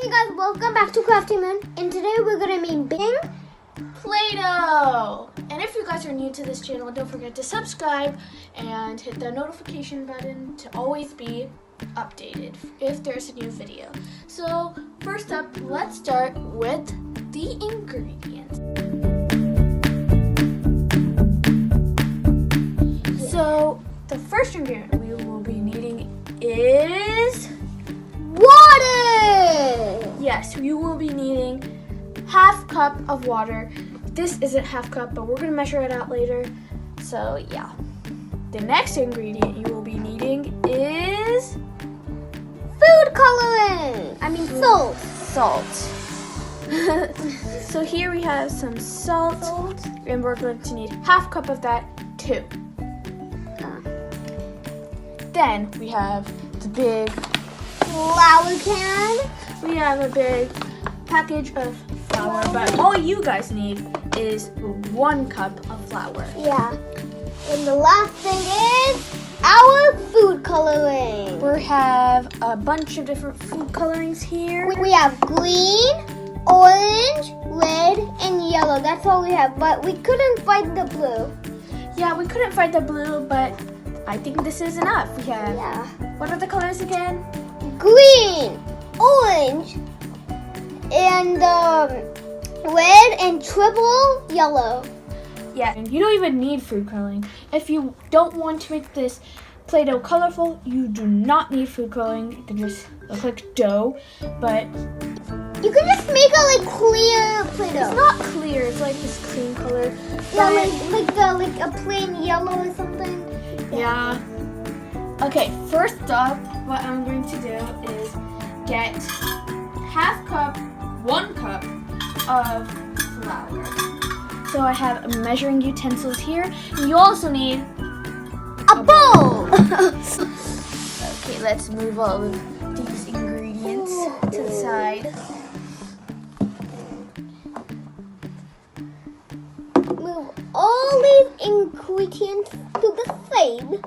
Hey guys, welcome back to Crafty Moon, and today we're gonna be making Play-Doh! And if you guys are new to this channel, don't forget to subscribe and hit the notification button to always be updated if there's a new video. So first up, let's start with the ingredients. So the first ingredient we will be needing is water! yes, you will be needing half cup of water. This isn't half cup, but we're gonna measure it out later. So yeah. The next ingredient you will be needing is Food coloring! I mean salt. salt. So here we have some salt, and we're going to need half cup of that too. Then we have the big Flour can. We have a big package of flour, but all you guys need is 1 cup of flour. Yeah. And the last thing is our food coloring. We have a bunch of different food colorings here. We have green, orange, red, and yellow. That's all we have, but we couldn't find the blue. Yeah, we couldn't find the blue, but I think this is enough. We have, Yeah. what are the colors again? Green, orange, and red, and triple yellow. Yeah, and you don't even need food coloring. If you don't want to make this Play-Doh colorful, you do not need food coloring. It can just look like dough, but You can just make a clear it's Play-Doh. not clear. It's like this cream color. Yeah, But like a plain yellow or something. yeah. Okay, first up, what I'm going to do is get half cup, 1 cup of flour. So I have measuring utensils here. And you also need A bowl. okay, let's move all of these ingredients to the side. Move all these ingredients to the side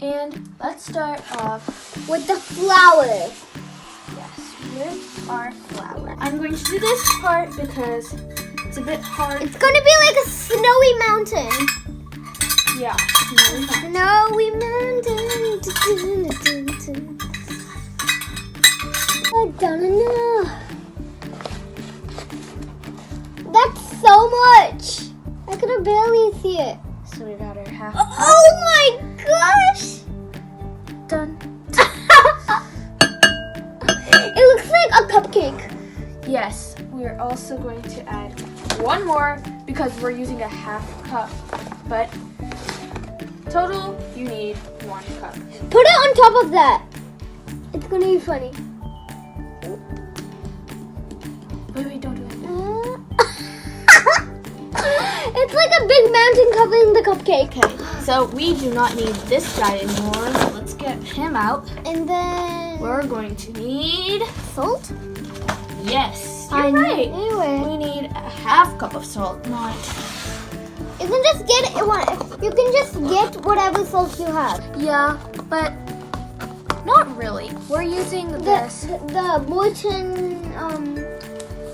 And let's start off with the flour. with our flour. I'm going to do this part because it's a bit hard. It's gonna be like a snowy mountain. Yeah. Snowy mountain. That's so much. I could barely see it. So we got our half. Oh my gosh! Done. It looks like a cupcake. Yes, we're also going to add 1 more because we're using a half cup. But total, you need 1 cup. Put it on top of that. It's gonna be funny. Wait, don't do it. It's like a big mountain covering the cupcake. Okay, so we do not need this guy anymore. So let's get him out. And then We're going to need salt. yes, you're right. We need a half cup of salt, not. You can just get it. You can just get whatever salt you have. Yeah, but not really. We're using this. The Morton.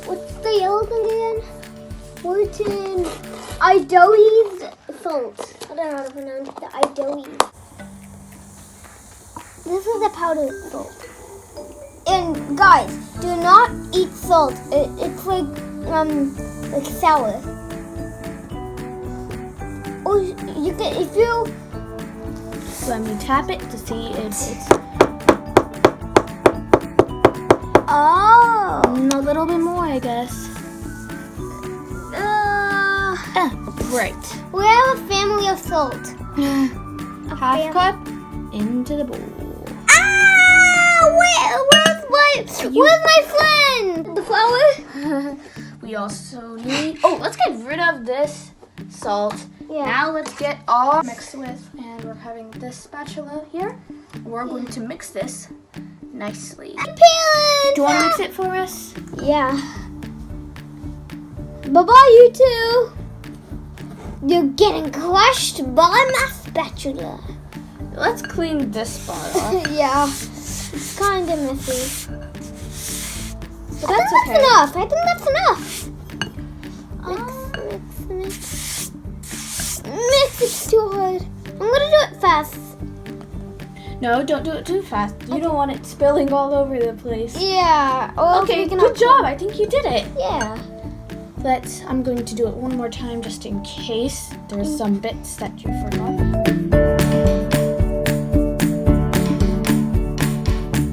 What's the yellow thing again? Morton Idoi's salt. I don't know how to pronounce the Idoi's. This is the powdered salt. And guys, do not eat salt. It's like sour. Or you can if you. Let me tap it to see if it's Oh. a little bit more, I guess. Right. We have a family of salt. Half cup into the bowl. Where's my friend? The flour? We also need. Oh, let's get rid of this salt. Yeah. Now let's get all mixed with, and we're having this spatula here. We're going to mix this nicely. Do you want to mix it for us? Yeah. Bye-bye, you two. You're getting crushed by my spatula. Let's clean this spot off. Yeah. It's kind of messy. But I that's think okay. that's enough. I think that's enough. Mix. Mix, it's too hard. I'm gonna do it fast. No, don't do it too fast. You don't want it spilling all over the place. Yeah. Or Okay, we can good job. I think you did it. Yeah. I'm going to do it one more time just in case there's some bits that you forgot.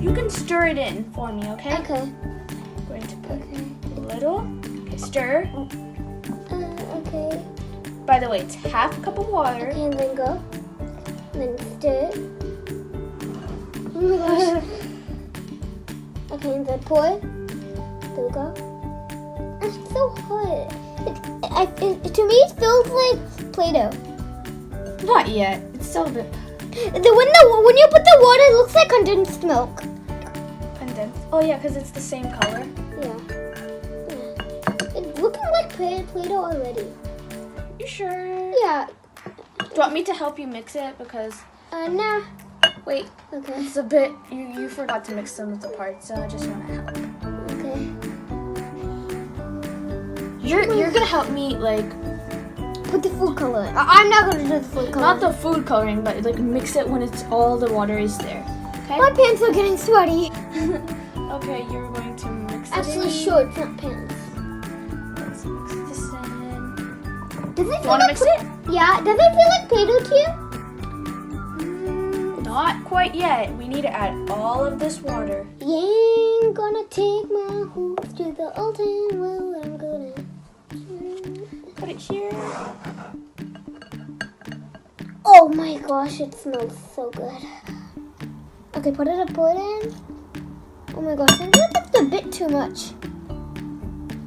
You can stir it in for me, okay? Okay. I'm going to put a little. Okay, stir. Okay. By the way, it's half a cup of water. Okay, and then go. And then stir it. Oh my gosh. Okay, and then pour it. There we go. It's so hot. To me, it feels like Play-Doh. Not yet. It's still a bit When you put the water, it looks like condensed milk. condensed. Oh yeah, because it's the same color. Yeah. It's looking like Play-Doh already. You sure? Yeah. Do you want me to help you mix it? Because Nah. wait, Okay. it's a bit. You forgot to mix some of the parts, so I just want to help. Okay. You're gonna help me like Put the food color. I'm not gonna do the food color. not the food coloring, but like mix it when it's all the water is there. Okay. My pants are getting sweaty. Okay, you're going to mix it. Actually, in. shorts, not pants. Let's mix this in. Does it Do you feel want to like mix it? Yeah. Does it feel like Play-Doh to you? Not quite yet. We need to add all of this water. Yeah, I'm gonna take my hoops to the Alton well. I'm gonna Put it here. Oh my gosh, it smells so good. Okay, put it in. Oh my gosh, I think that's a bit too much.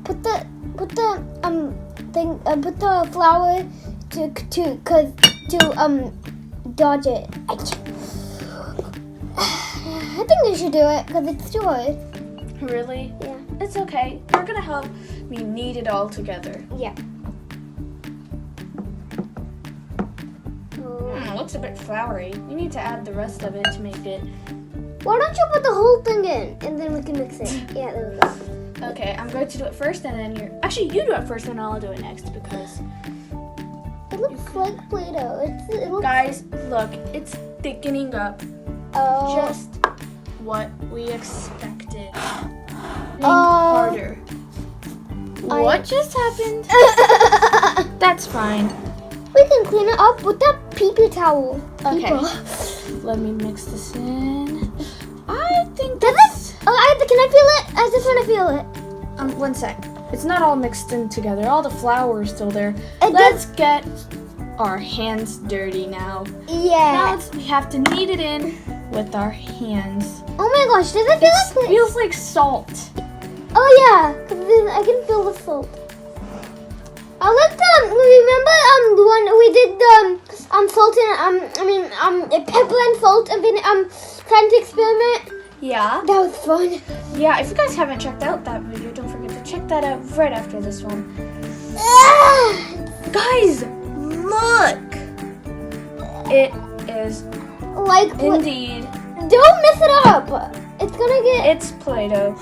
Put the flour to dodge it. I think you should do it because it's too hard. Really? Yeah. It's okay. You're gonna help me knead it all together. Yeah. Oh. Looks a bit floury. You need to add the rest of it to make it. Why don't you put the whole thing in and then we can mix it? Yeah, there we go. Okay, I'm going to do it first, and then you're. Actually, you do it first, and I'll do it next because. It looks like Play-Doh. It looks. Guys, look, it's thickening up. Oh. Just what we expected. Being Oh. harder. What just happened? That's fine. We can clean it up with that pee-pee towel. Okay. People. Let me mix this in. I think Does that's. it? Oh, can I feel it? I just want to feel it. 1 sec. It's not all mixed in together. All the flour is still there. It Let's get our hands dirty now. Yeah. Now we have to knead it in with our hands. Oh my gosh, does it feel like It feels like salt. Oh yeah, 'cause I can feel the salt. I like remember when we did the salt and pepper and salt and science experiment? Yeah. That was fun. Yeah, if you guys haven't checked out that video, don't forget to check that out right after this one. Guys, look! It is Like indeed. don't mess it up. It's gonna get It's Play-Doh.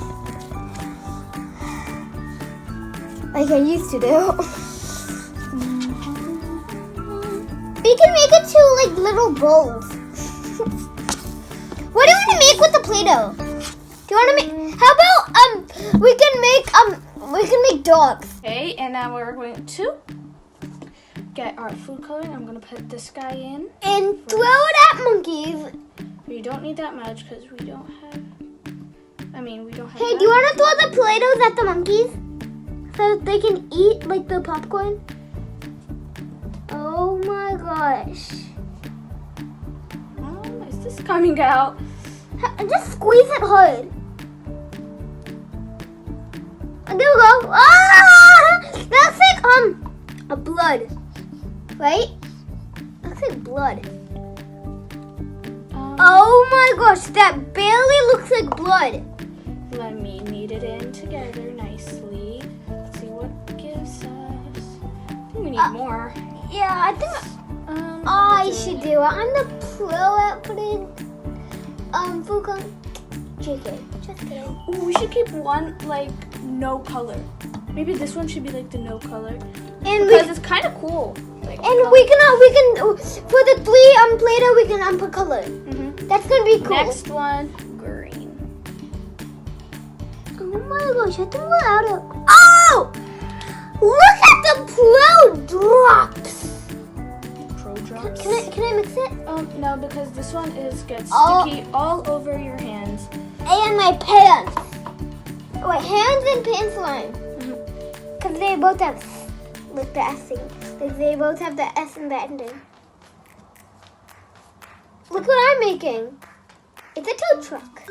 like I used to do. We can make it to like little bowls. What do you want to make with the Play-Doh? Do you want to make? How about we can make dogs. Okay, and now we're going to get our food coloring. I'm gonna put this guy in. And throw it at monkeys. We don't need that much because we don't have. We don't have. Hey, do you want to throw the Play-Dohs at the monkeys so that they can eat like the popcorn? Oh my gosh! Is this coming out? Just squeeze it hard. There we go. Ah! That's like a blood, right? That's like blood. Oh my gosh, that barely looks like blood. Let me knead it in together nicely. Let's see what gives us. I think we need more. Yeah, I think I should do it. I'm the pro at putting food coloring. JK. Just kidding. Ooh, we should keep one like no color. Maybe this one should be like the no color. And Because it's kind of cool. Like, and we can for the 3 Play-Doh we can put color. Mhm. That's gonna be cool. Next one, green. Oh my gosh, I think we're out of. Oh! Look at the Pro drops. Pro drops. Can I mix it? No, because this one gets Oh. sticky all over your hands. And my pants. Wait, hands and pants line. Because they both have like the S thing. Like they both have the S in the ending. Look what I'm making. It's a tow truck.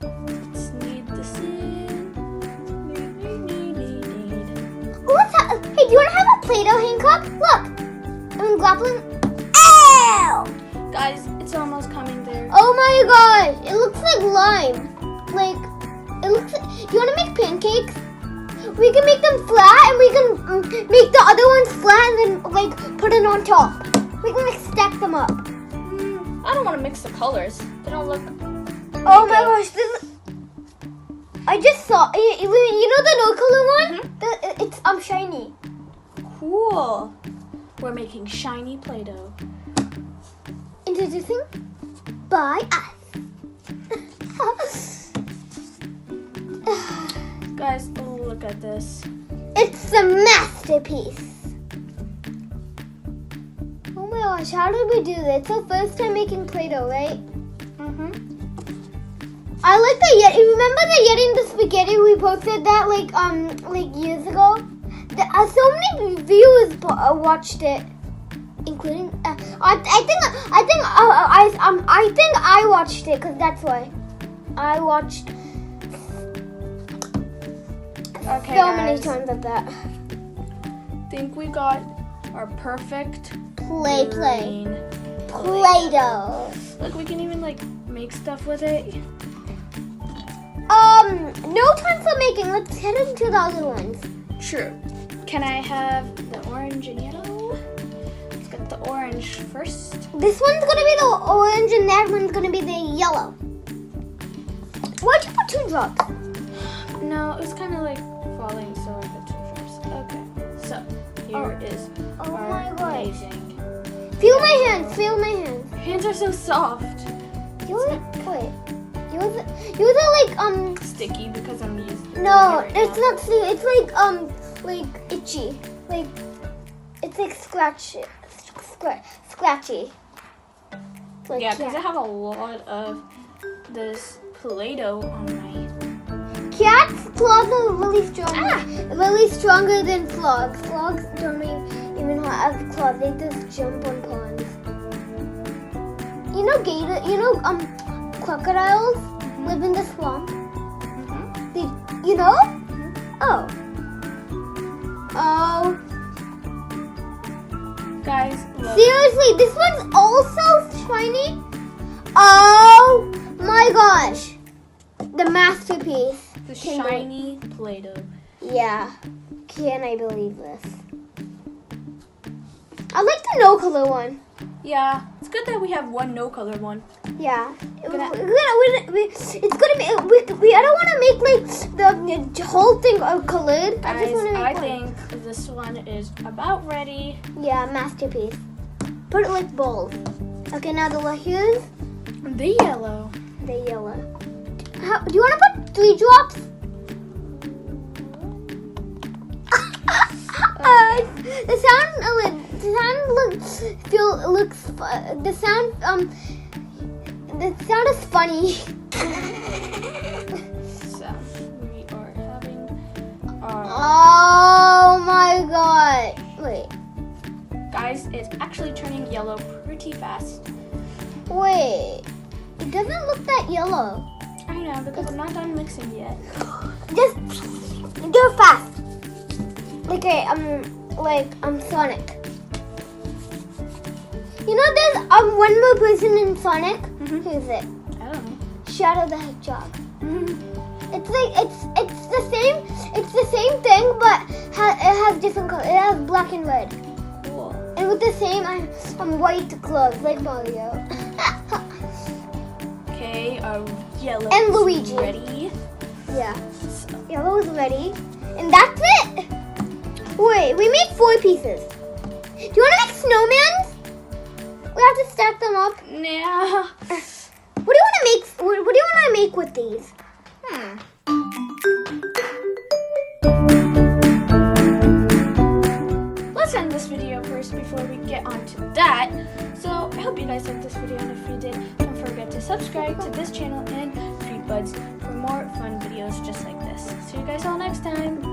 Let's knead this in. Knead. What's that? Hey, do you want to have a Play-Doh hand cup? Look. I'm grappling. Ow! Guys, it's almost coming there. Oh my gosh. It looks like lime. Like, it looks like, do you want to make pancakes? We can make them flat and we can make the other ones flat and then like put it on top. We can like stack them up. I don't want to mix the colors. They don't look. Oh my gosh, I just saw. You know the no color one? It's shiny. Cool. We're making shiny Play-Doh. Introducing by us. Guys, look at this. It's a masterpiece. Oh my gosh, how did we do this? It's our first time making Play-Doh, right? I like the Yeti. Remember the Yeti and the spaghetti? We posted that like years ago. So many viewers watched it, including. I think I watched it because that's why I watched Okay, so many guys. times of that. Think we got our perfect Play. green Play-Doh. Look, we can even like make stuff with it. No time for making. Let's head into the other ones. True. Can I have the orange and yellow? Let's get the orange first. This one's gonna be the orange and that one's gonna be the yellow. Why'd you put 2 drops? No, it was kind of like falling, so I put 2 drops. Okay, so here is Oh our my gosh. amazing. Feel my hands. Feel my hands. Your hands are so soft. Yours are like Sticky because I'm using. No, right it's now. not sticky. It's like itchy. Like it's like scratchy. Like, Yeah, because I have a lot of this Play-Doh on my. Cats' claws are really strong. Really stronger than frogs. Frogs don't even have claws. They just jump on ponds. You know crocodiles live in the swamp. You know? Oh. Oh. Guys, look. Seriously, this one's also shiny. Oh my gosh. The masterpiece. The shiny Play-Doh. Yeah. Can I believe this? I like the no color one. Yeah, it's good that we have one no color one. Yeah. It's gonna be. I don't want to make like the whole thing colored. I just Guys, want to I make one. think this one is about ready. Yeah, masterpiece. Put it like balls. Okay, now here's The yellow. the yellow. Do you want to put 3 drops? The sound is funny. So we are having our Oh my god. Wait. guys, it's actually turning yellow pretty fast. Wait. It doesn't look that yellow. I know because I'm not done mixing yet. Just do it fast. Sonic. You know there's one more person in Sonic? Mhm. Who is it? I don't know. Shadow the Hedgehog. It's like it's the same thing, but it has different colors. It has black and red, Cool. and with the same white gloves like Mario. Okay, Okay, yellow And Luigi. ready. Yeah. Yellow is ready. And that's it. Wait, we made 4 pieces. Do you want to make snowmen? We have to stack them up. Nah. What do you want to make? What do you want to make with these? Let's end this video first before we get on to that. So I hope you guys liked this video, and if you did, don't forget to subscribe to this channel and Treat Buds for more fun videos just like this. See you guys all next time.